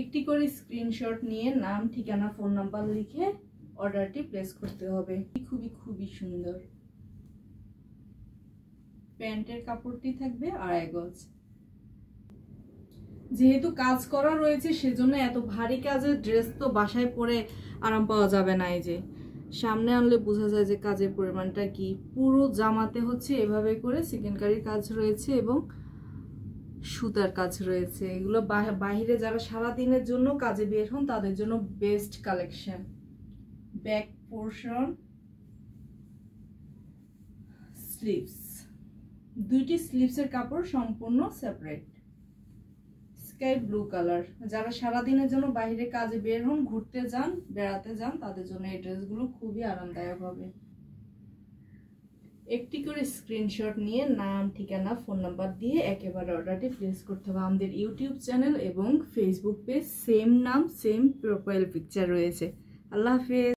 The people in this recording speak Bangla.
একটি করে স্ক্রিনশট নিয়ে নাম, ঠিকানা, ফোন নাম্বার লিখে অর্ডারটি প্লেস করতে হবে। খুবই সুন্দর। প্যান্টের কাপড়টি থাকবে 2.5 গজ। যেহেতু কাজ করা রয়েছে সেজন্য এত ভারী কাজের ড্রেস তো বাসায় পরে আরাম পাওয়া যাবে না। এই যে সামনে আনলে বোঝা যায় যে কাজের পরিমাণটা কি। পুরো জামাতে হচ্ছে এভাবে করে চিকেনকারির কাজ রয়েছে এবং সুতার কাজ রয়েছে। এগুলো বাহিরে যারা সারাদিনের জন্য কাজে বের হন তাদের জন্য best collection. Back portion, sleeves, দুইটি স্লিভসের কাপড় সম্পূর্ণ সেপারেট। স্কাই ব্লু কালার, যারা সারাদিনের জন্য বাইরে কাজে বের হন, ঘুরতে যান, বেড়াতে যান, তাদের জন্য এই ড্রেসগুলো খুবই আরামদায়ক হবে। একটি করে স্ক্রিনশট নিয়ে নাম, ঠিকানা, ফোন নাম্বার দিয়ে একেবারে অর্ডারটি প্লেস করতে হবে। আমাদের ইউটিউব চ্যানেল এবং ফেসবুক পেজ সেম নাম, সেম প্রোফাইল পিকচার রয়েছে। আল্লাহ হাফেজ।